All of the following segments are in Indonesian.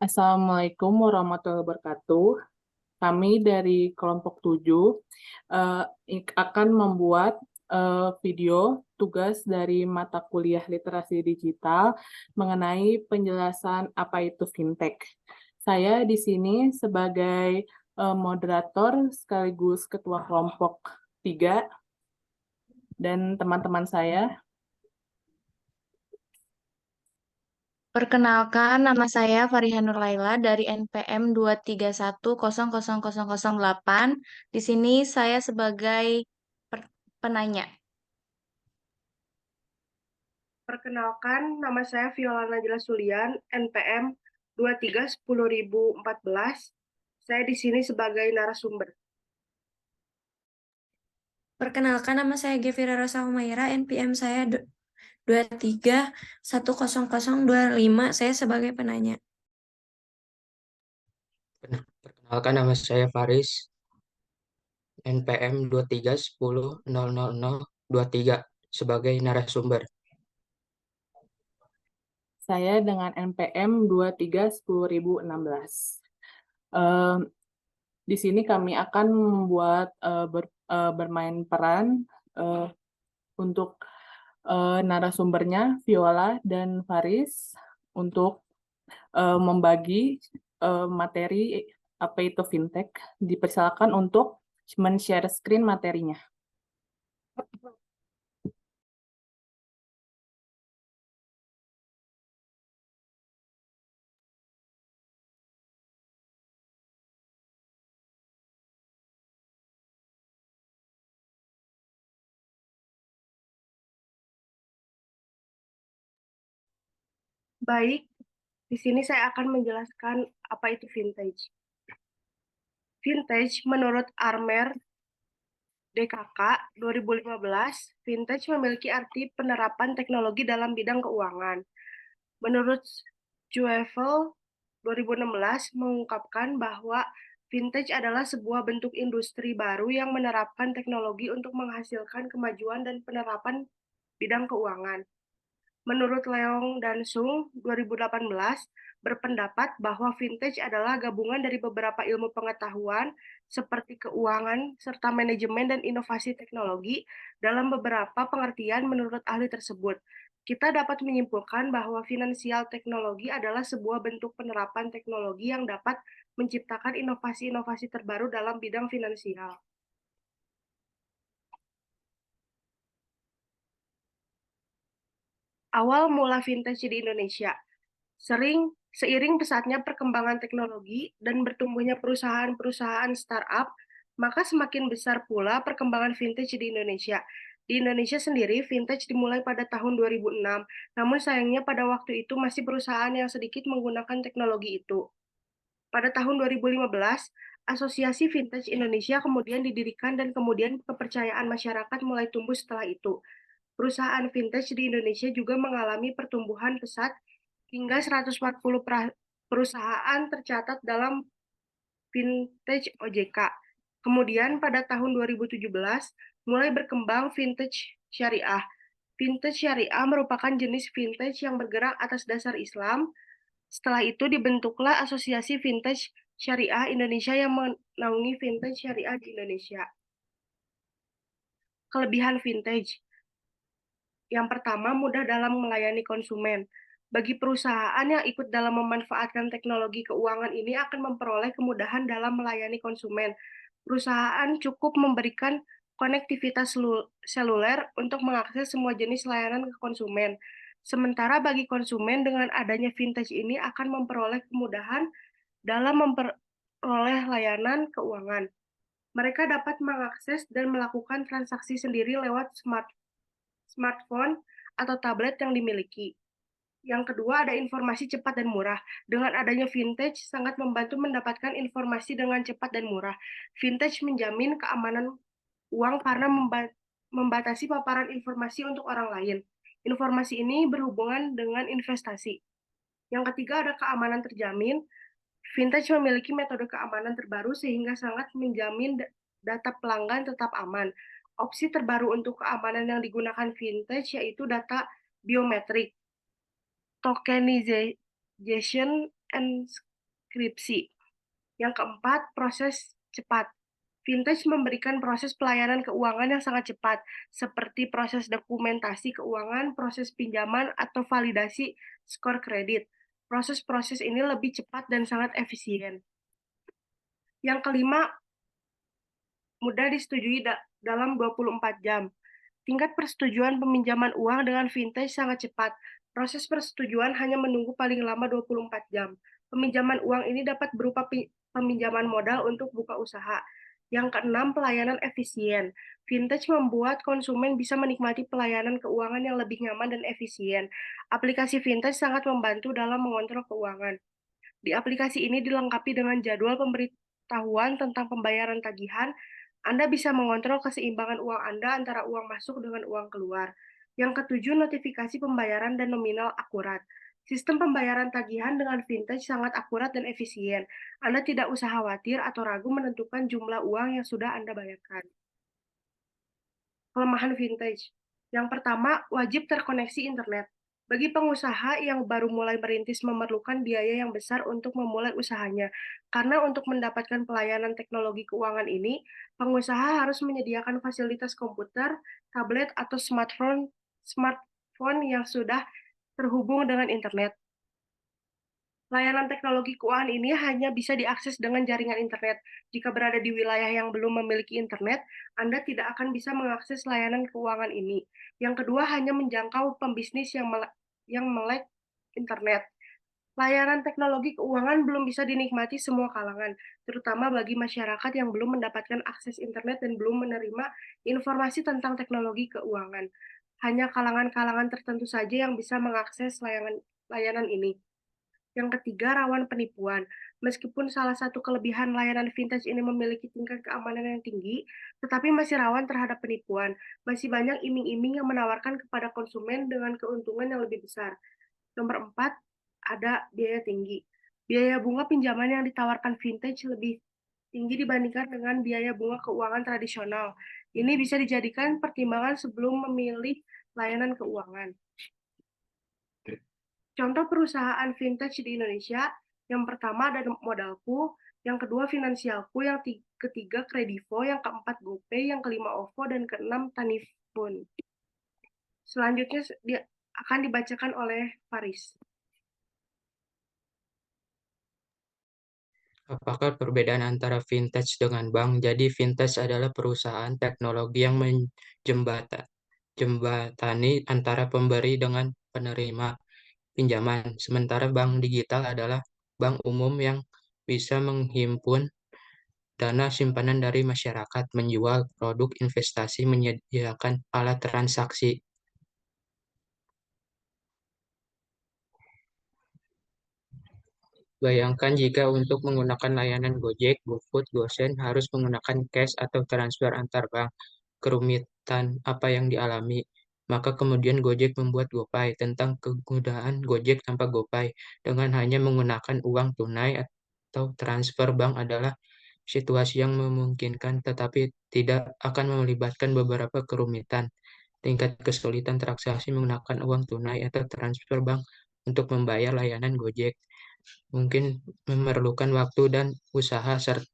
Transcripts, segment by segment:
Assalamualaikum warahmatullahi wabarakatuh. Kami dari kelompok 7 akan membuat video tugas dari mata kuliah literasi digital mengenai penjelasan apa itu fintech. Saya di sini sebagai moderator sekaligus ketua kelompok 3 dan teman-teman saya. Perkenalkan, nama saya Fariha Nurlaila dari NPM 231000008. Di sini saya sebagai penanya. Perkenalkan, nama saya Viola Najla Sulian, NPM 2310.014. Saya di sini sebagai narasumber. Perkenalkan, nama saya Gevira Rosa Humaira, NPM saya 23100025. Saya sebagai penanya. Perkenalkan, nama saya Faris, NPM 23100023 sebagai narasumber. Saya dengan NPM 2310.016. Di sini kami akan membuat bermain peran untuk narasumbernya Viola dan Faris untuk membagi materi apa itu fintech. Dipersilakan untuk men-share screen materinya. Baik, di sini saya akan menjelaskan apa itu vintage. Vintage menurut Armer DKK 2015, vintage memiliki arti penerapan teknologi dalam bidang keuangan. Menurut Juevel 2016 mengungkapkan bahwa vintage adalah sebuah bentuk industri baru yang menerapkan teknologi untuk menghasilkan kemajuan dan penerapan bidang keuangan. Menurut Leong dan Sung 2018 berpendapat bahwa vintage adalah gabungan dari beberapa ilmu pengetahuan seperti keuangan serta manajemen dan inovasi teknologi dalam beberapa pengertian menurut ahli tersebut. Kita dapat menyimpulkan bahwa finansial teknologi adalah sebuah bentuk penerapan teknologi yang dapat menciptakan inovasi-inovasi terbaru dalam bidang finansial. Awal mula vintage di Indonesia. Seiring pesatnya perkembangan teknologi dan bertumbuhnya perusahaan-perusahaan startup, maka semakin besar pula perkembangan vintage di Indonesia. Di Indonesia sendiri, vintage dimulai pada tahun 2006, namun sayangnya pada waktu itu masih perusahaan yang sedikit menggunakan teknologi itu. Pada tahun 2015, Asosiasi Vintage Indonesia kemudian didirikan dan kemudian kepercayaan masyarakat mulai tumbuh setelah itu. Perusahaan vintage di Indonesia juga mengalami pertumbuhan pesat hingga 140 perusahaan tercatat dalam vintage OJK. Kemudian pada tahun 2017 mulai berkembang vintage syariah. Vintage syariah merupakan jenis vintage yang bergerak atas dasar Islam. Setelah itu dibentuklah Asosiasi Vintage Syariah Indonesia yang menaungi vintage syariah di Indonesia. Kelebihan vintage. Yang pertama, mudah dalam melayani konsumen. Bagi perusahaan yang ikut dalam memanfaatkan teknologi keuangan ini akan memperoleh kemudahan dalam melayani konsumen. Perusahaan cukup memberikan konektivitas seluler untuk mengakses semua jenis layanan ke konsumen. Sementara bagi konsumen dengan adanya vintage ini akan memperoleh kemudahan dalam memperoleh layanan keuangan. Mereka dapat mengakses dan melakukan transaksi sendiri lewat smartphone atau tablet yang dimiliki. Yang kedua, ada informasi cepat dan murah. Dengan adanya vintage, sangat membantu mendapatkan informasi dengan cepat dan murah. Vintage menjamin keamanan uang karena membatasi paparan informasi untuk orang lain. Informasi ini berhubungan dengan investasi. Yang ketiga, ada keamanan terjamin. Vintage memiliki metode keamanan terbaru sehingga sangat menjamin data pelanggan tetap aman. Opsi terbaru untuk keamanan yang digunakan vintage yaitu data biometrik, tokenization, and enkripsi. Yang keempat, proses cepat. Vintage memberikan proses pelayanan keuangan yang sangat cepat, seperti proses dokumentasi keuangan, proses pinjaman, atau validasi skor kredit. Proses-proses ini lebih cepat dan sangat efisien. Yang kelima, mudah disetujui dalam 24 jam. Tingkat persetujuan peminjaman uang dengan vintage sangat cepat. Proses persetujuan hanya menunggu paling lama 24 jam. Peminjaman uang ini dapat berupa peminjaman modal untuk buka usaha. Yang keenam, pelayanan efisien. Vintage membuat konsumen bisa menikmati pelayanan keuangan yang lebih nyaman dan efisien. Aplikasi vintage sangat membantu dalam mengontrol keuangan. Di aplikasi ini dilengkapi dengan jadwal pemberitahuan tentang pembayaran tagihan. Anda bisa mengontrol keseimbangan uang Anda antara uang masuk dengan uang keluar. Yang ketujuh, notifikasi pembayaran dan nominal akurat. Sistem pembayaran tagihan dengan vintage sangat akurat dan efisien. Anda tidak usah khawatir atau ragu menentukan jumlah uang yang sudah Anda bayarkan. Kelemahan vintage. Yang pertama, wajib terkoneksi internet. Bagi pengusaha yang baru mulai merintis memerlukan biaya yang besar untuk memulai usahanya. Karena untuk mendapatkan pelayanan teknologi keuangan ini, pengusaha harus menyediakan fasilitas komputer, tablet, atau smartphone yang sudah terhubung dengan internet. Layanan teknologi keuangan ini hanya bisa diakses dengan jaringan internet. Jika berada di wilayah yang belum memiliki internet, Anda tidak akan bisa mengakses layanan keuangan ini. Yang kedua, hanya menjangkau pembisnis yang melek internet. Layanan teknologi keuangan belum bisa dinikmati semua kalangan, terutama bagi masyarakat yang belum mendapatkan akses internet dan belum menerima informasi tentang teknologi keuangan. Hanya kalangan-kalangan tertentu saja yang bisa mengakses layanan ini. Yang ketiga, rawan penipuan. Meskipun salah satu kelebihan layanan vintage ini memiliki tingkat keamanan yang tinggi, tetapi masih rawan terhadap penipuan. Masih banyak iming-iming yang menawarkan kepada konsumen dengan keuntungan yang lebih besar. Nomor 4, ada biaya tinggi. Biaya bunga pinjaman yang ditawarkan vintage lebih tinggi dibandingkan dengan biaya bunga keuangan tradisional. Ini bisa dijadikan pertimbangan sebelum memilih layanan keuangan. Contoh perusahaan vintage di Indonesia, yang pertama ada Modalku, yang kedua Finansialku, yang ketiga Kredivo, yang keempat GoPay, yang kelima OVO, dan keenam Tanifun. Selanjutnya akan dibacakan oleh Faris. Apakah perbedaan antara vintage dengan bank? Jadi vintage adalah perusahaan teknologi yang menjembatani antara pemberi dengan penerima pinjaman. Sementara bank digital adalah bank umum yang bisa menghimpun dana simpanan dari masyarakat, menjual produk investasi, menyediakan alat transaksi. Bayangkan jika untuk menggunakan layanan Gojek, GoFood, GoSend harus menggunakan cash atau transfer antar bank. Kerumitan apa yang dialami? Maka kemudian Gojek membuat GoPay. Tentang kemudahan Gojek tanpa GoPay dengan hanya menggunakan uang tunai atau transfer bank adalah situasi yang memungkinkan tetapi tidak akan melibatkan beberapa kerumitan. Tingkat kesulitan transaksi menggunakan uang tunai atau transfer bank untuk membayar layanan Gojek mungkin memerlukan waktu dan usaha serta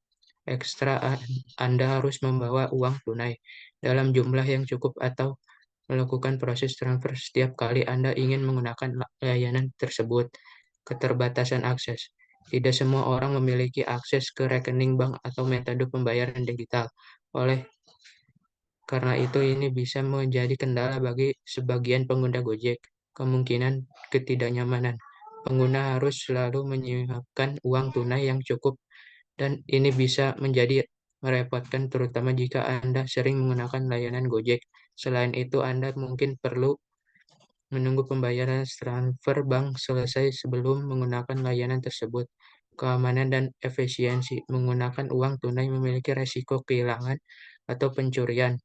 ekstra. Anda harus membawa uang tunai dalam jumlah yang cukup atau melakukan proses transfer setiap kali Anda ingin menggunakan layanan tersebut. Keterbatasan akses. Tidak semua orang memiliki akses ke rekening bank atau metode pembayaran digital. Karena itu ini bisa menjadi kendala bagi sebagian pengguna Gojek. Kemungkinan ketidaknyamanan. Pengguna harus selalu menyiapkan uang tunai yang cukup dan ini bisa menjadi merepotkan terutama jika Anda sering menggunakan layanan Gojek. Selain itu, Anda mungkin perlu menunggu pembayaran transfer bank selesai sebelum menggunakan layanan tersebut. Keamanan dan efisiensi. Menggunakan uang tunai memiliki resiko kehilangan atau pencurian.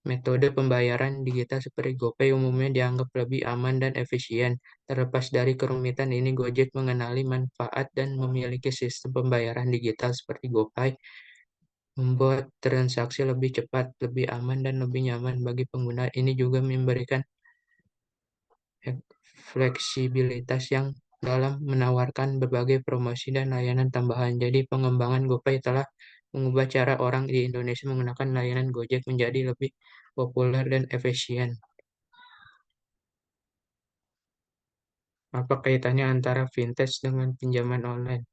Metode pembayaran digital seperti GoPay umumnya dianggap lebih aman dan efisien. Terlepas dari kerumitan ini, Gojek mengenali manfaat dan memiliki sistem pembayaran digital seperti GoPay membuat transaksi lebih cepat, lebih aman, dan lebih nyaman bagi pengguna. Ini juga memberikan fleksibilitas yang dalam menawarkan berbagai promosi dan layanan tambahan. Jadi pengembangan GoPay telah mengubah cara orang di Indonesia menggunakan layanan Gojek menjadi lebih populer dan efisien. Apa kaitannya antara fintech dengan pinjaman online?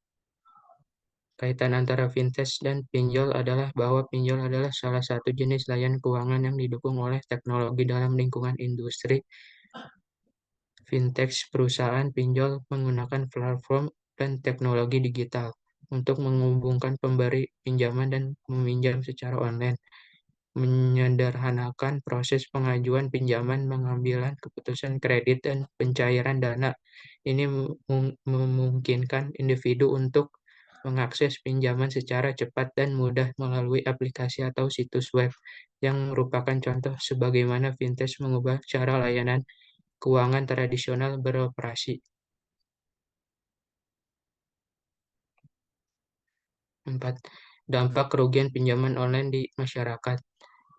Kaitan antara fintech dan pinjol adalah bahwa pinjol adalah salah satu jenis layanan keuangan yang didukung oleh teknologi dalam lingkungan industri. Fintech perusahaan pinjol menggunakan platform dan teknologi digital untuk menghubungkan pemberi pinjaman dan meminjam secara online, menyederhanakan proses pengajuan pinjaman, pengambilan keputusan kredit, dan pencairan dana. Ini memungkinkan individu untuk mengakses pinjaman secara cepat dan mudah melalui aplikasi atau situs web, yang merupakan contoh sebagaimana fintech mengubah cara layanan keuangan tradisional beroperasi. 4. Dampak kerugian pinjaman online di masyarakat.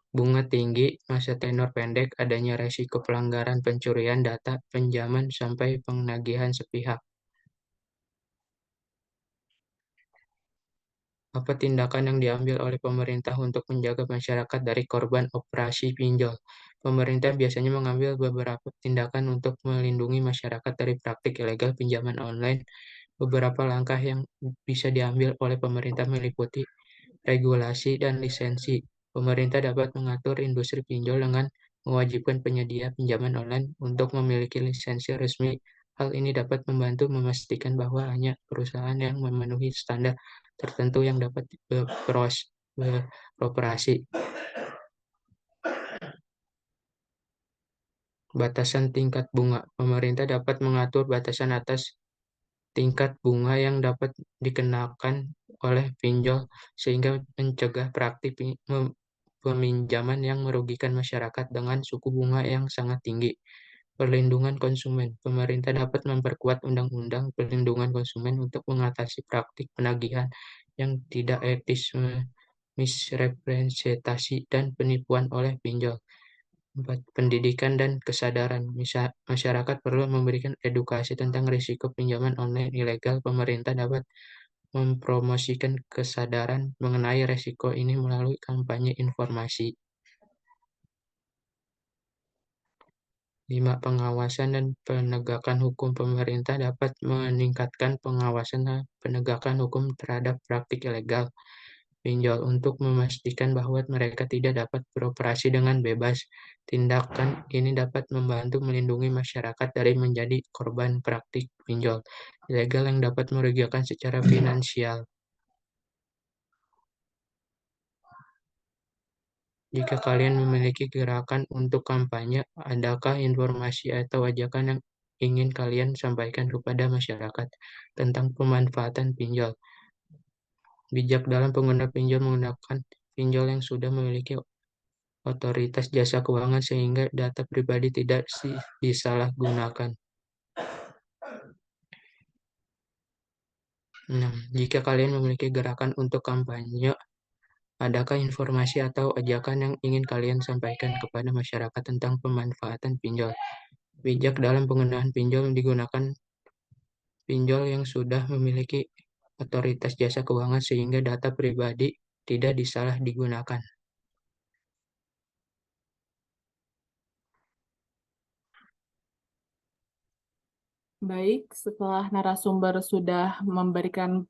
Bunga tinggi, masa tenor pendek, adanya resiko pelanggaran pencurian data pinjaman sampai penagihan sepihak. Apa tindakan yang diambil oleh pemerintah untuk menjaga masyarakat dari korban operasi pinjol? Pemerintah biasanya mengambil beberapa tindakan untuk melindungi masyarakat dari praktik ilegal pinjaman online. Beberapa langkah yang bisa diambil oleh pemerintah meliputi regulasi dan lisensi. Pemerintah dapat mengatur industri pinjol dengan mewajibkan penyedia pinjaman online untuk memiliki lisensi resmi. Hal ini dapat membantu memastikan bahwa hanya perusahaan yang memenuhi standar tertentu yang dapat beroperasi. Batasan tingkat bunga. Pemerintah dapat mengatur batasan atas tingkat bunga yang dapat dikenakan oleh pinjol sehingga mencegah praktik peminjaman yang merugikan masyarakat dengan suku bunga yang sangat tinggi. Perlindungan konsumen. Pemerintah dapat memperkuat undang-undang perlindungan konsumen untuk mengatasi praktik penagihan yang tidak etis, misrepresentasi, dan penipuan oleh pinjol. 4. Pendidikan dan kesadaran. Masyarakat perlu memberikan edukasi tentang risiko pinjaman online ilegal. Pemerintah dapat mempromosikan kesadaran mengenai risiko ini melalui kampanye informasi. 5. Pengawasan dan penegakan hukum. Pemerintah dapat meningkatkan pengawasan dan penegakan hukum terhadap praktik ilegal pinjol untuk memastikan bahwa mereka tidak dapat beroperasi dengan bebas. Tindakan ini dapat membantu melindungi masyarakat dari menjadi korban praktik pinjol ilegal yang dapat merugikan secara finansial. Jika kalian memiliki gerakan untuk kampanye, adakah informasi atau ajakan yang ingin kalian sampaikan kepada masyarakat tentang pemanfaatan pinjol? Bijak dalam pengguna pinjol menggunakan pinjol yang sudah memiliki otoritas jasa keuangan sehingga data pribadi tidak disalahgunakan. 6. Jika kalian memiliki gerakan untuk kampanye, adakah informasi atau ajakan yang ingin kalian sampaikan kepada masyarakat tentang pemanfaatan pinjol? Bijak dalam penggunaan pinjol digunakan pinjol yang sudah memiliki otoritas jasa keuangan sehingga data pribadi tidak disalahgunakan. Baik, setelah narasumber sudah memberikan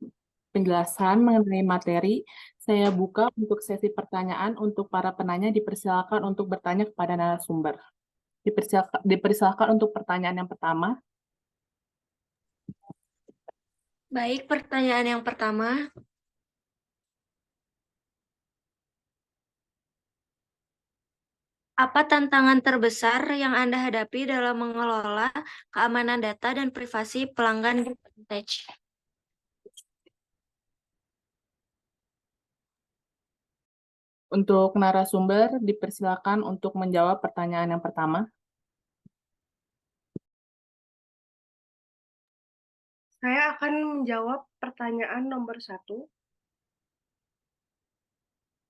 penjelasan mengenai materi, saya buka untuk sesi pertanyaan untuk para penanya. Dipersilakan untuk bertanya kepada narasumber. Dipersilakan untuk pertanyaan yang pertama. Baik, pertanyaan yang pertama. Apa tantangan terbesar yang Anda hadapi dalam mengelola keamanan data dan privasi pelanggan di Fintech? Untuk narasumber, dipersilakan untuk menjawab pertanyaan yang pertama. Saya akan menjawab pertanyaan nomor 1.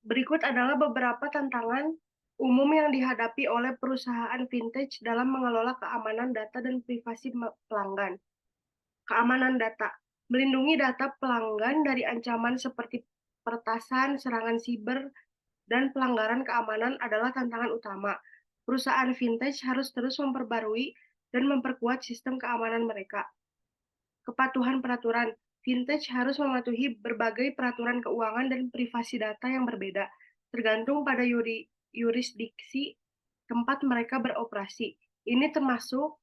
Berikut adalah beberapa tantangan umum yang dihadapi oleh perusahaan fintech dalam mengelola keamanan data dan privasi pelanggan. Keamanan data. Melindungi data pelanggan dari ancaman seperti peretasan, serangan siber, dan pelanggaran keamanan adalah tantangan utama. Perusahaan vintage harus terus memperbarui dan memperkuat sistem keamanan mereka. Kepatuhan peraturan. Vintage harus mematuhi berbagai peraturan keuangan dan privasi data yang berbeda, tergantung pada yurisdiksi tempat mereka beroperasi. Ini termasuk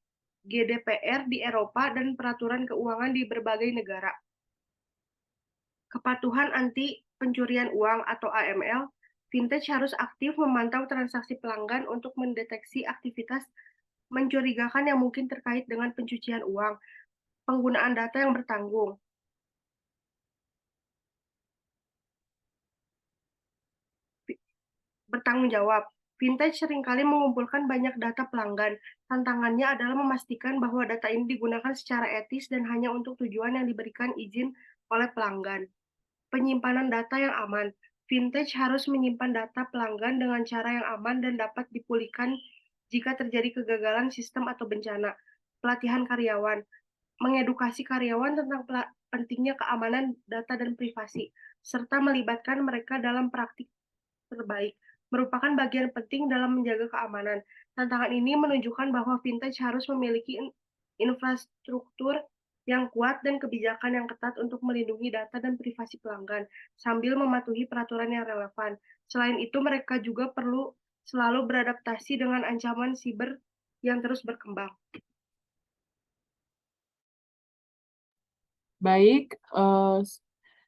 GDPR di Eropa dan peraturan keuangan di berbagai negara. Kepatuhan anti pencurian uang atau AML, vintage harus aktif memantau transaksi pelanggan untuk mendeteksi aktivitas mencurigakan yang mungkin terkait dengan pencucian uang. Penggunaan data yang bertanggung jawab. Vintage seringkali mengumpulkan banyak data pelanggan. Tantangannya adalah memastikan bahwa data ini digunakan secara etis dan hanya untuk tujuan yang diberikan izin oleh pelanggan. Penyimpanan data yang aman. Vintage harus menyimpan data pelanggan dengan cara yang aman dan dapat dipulihkan jika terjadi kegagalan sistem atau bencana. Pelatihan karyawan. Mengedukasi karyawan tentang pentingnya keamanan data dan privasi, serta melibatkan mereka dalam praktik terbaik, merupakan bagian penting dalam menjaga keamanan. Tantangan ini menunjukkan bahwa vintage harus memiliki infrastruktur yang kuat dan kebijakan yang ketat untuk melindungi data dan privasi pelanggan, sambil mematuhi peraturan yang relevan. Selain itu, mereka juga perlu selalu beradaptasi dengan ancaman siber yang terus berkembang. Baik,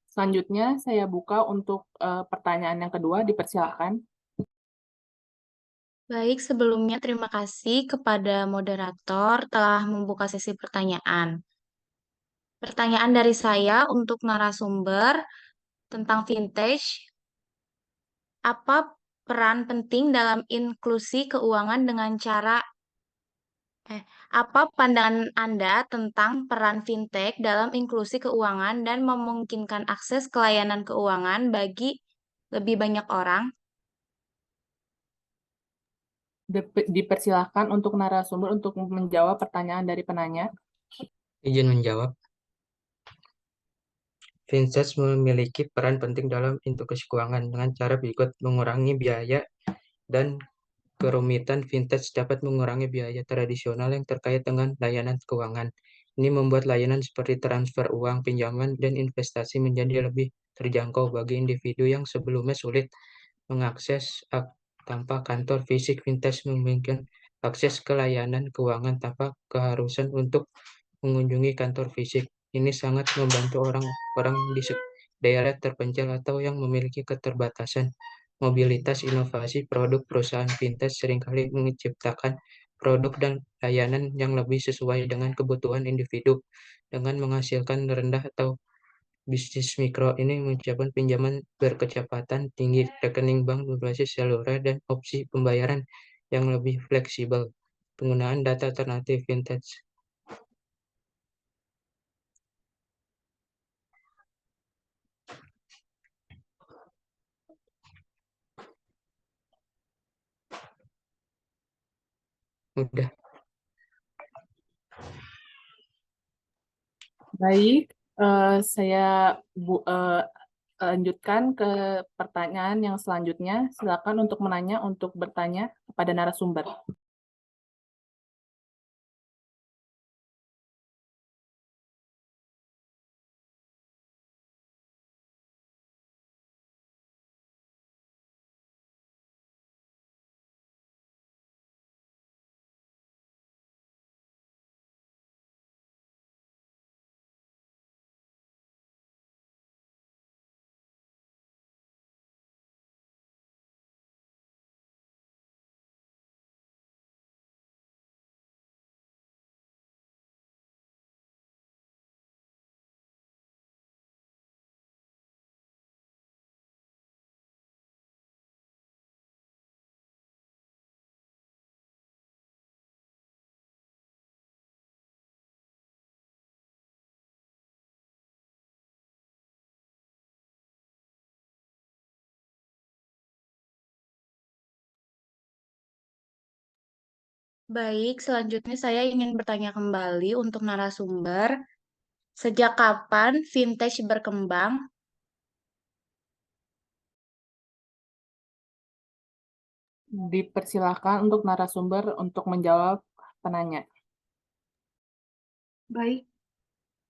selanjutnya saya buka untuk pertanyaan yang kedua, dipersilakan. Baik, sebelumnya terima kasih kepada moderator telah membuka sesi pertanyaan. Pertanyaan dari saya untuk narasumber tentang vintage. Apa peran penting dalam inklusi keuangan dengan cara apa pandangan Anda tentang peran fintech dalam inklusi keuangan dan memungkinkan akses ke layanan keuangan bagi lebih banyak orang? Dipersilakan untuk narasumber untuk menjawab pertanyaan dari penanya. Izin menjawab. Vintage memiliki peran penting dalam inklusi keuangan dengan cara berikut: mengurangi biaya dan kerumitan. Vintage dapat mengurangi biaya tradisional yang terkait dengan layanan keuangan. Ini membuat layanan seperti transfer uang, pinjaman, dan investasi menjadi lebih terjangkau bagi individu yang sebelumnya sulit mengakses tanpa kantor fisik. Vintage memungkinkan akses ke layanan keuangan tanpa keharusan untuk mengunjungi kantor fisik. Ini sangat membantu orang-orang di daerah terpencil atau yang memiliki keterbatasan mobilitas. Inovasi produk. Perusahaan vintage seringkali menciptakan produk dan layanan yang lebih sesuai dengan kebutuhan individu dengan menghasilkan rendah atau bisnis mikro ini mengucapkan pinjaman berkecepatan tinggi, rekening bank berbasis seluler, dan opsi pembayaran yang lebih fleksibel. Penggunaan data alternatif. Vintage udah. Baik, saya lanjutkan ke pertanyaan yang selanjutnya. Silakan untuk bertanya kepada narasumber. Baik, selanjutnya saya ingin bertanya kembali untuk narasumber. Sejak kapan vintage berkembang? Dipersilahkan untuk narasumber untuk menjawab penanya. Baik,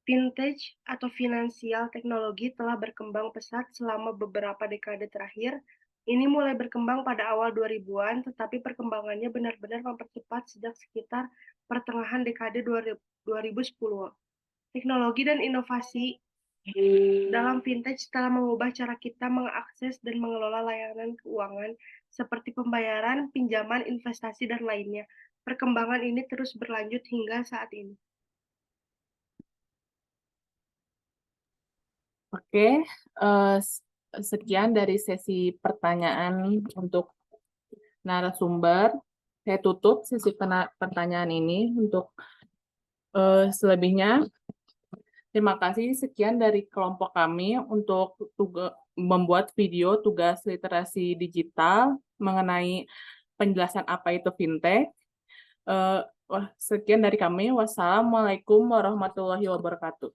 vintage atau finansial teknologi telah berkembang pesat selama beberapa dekade terakhir. Ini mulai berkembang pada awal 2000-an, tetapi perkembangannya benar-benar mempercepat sejak sekitar pertengahan dekade 2010. Teknologi dan inovasi dalam vintage telah mengubah cara kita mengakses dan mengelola layanan keuangan seperti pembayaran, pinjaman, investasi, dan lainnya. Perkembangan ini terus berlanjut hingga saat ini. Oke, sekian dari sesi pertanyaan untuk narasumber. Saya tutup sesi pertanyaan ini untuk selebihnya. Terima kasih sekian dari kelompok kami untuk membuat video tugas literasi digital mengenai penjelasan apa itu fintech. Sekian dari kami. Wassalamualaikum warahmatullahi wabarakatuh.